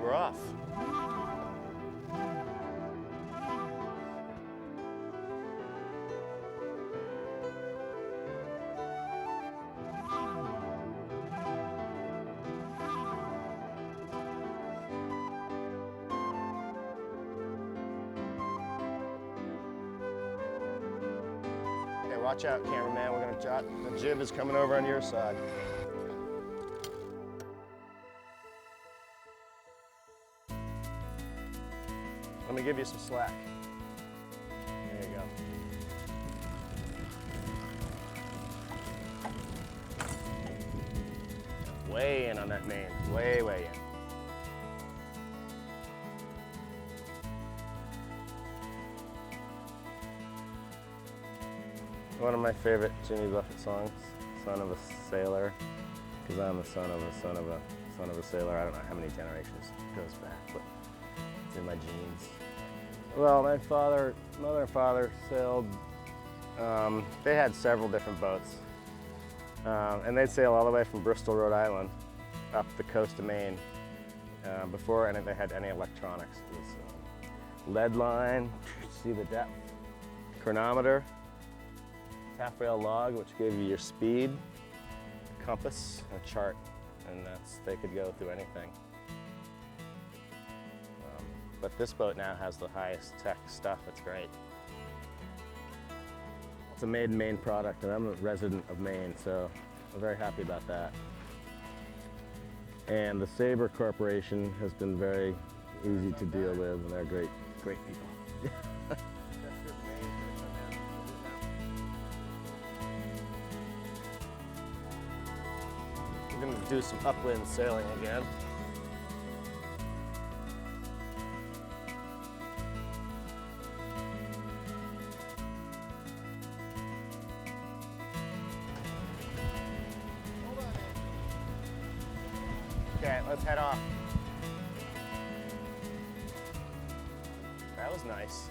we're off. Hey, watch out, cameraman. We're gonna jot. The jib is coming over on your side. Let me give you some slack. There you go. Way in on that main, way in. One of my favorite Jimmy Buffett songs, "Son of a Sailor," because I'm the son of a sailor. I don't know how many generations it goes back, but it's in my genes. Well, my mother and father sailed. They had several different boats, and they'd sail all the way from Bristol, Rhode Island, up the coast of Maine. Before they had any electronics, it was lead line. See the depth, chronometer, taffrail log, which gave you your speed, compass, and a chart, and they could go through anything. But this boat now has the highest tech stuff. It's great. It's a made in Maine product, and I'm a resident of Maine, so I'm very happy about that. And the Sabre Corporation has been very easy to deal with, and they're great people. We're going to do some upwind sailing again. Okay, let's head off. That was nice.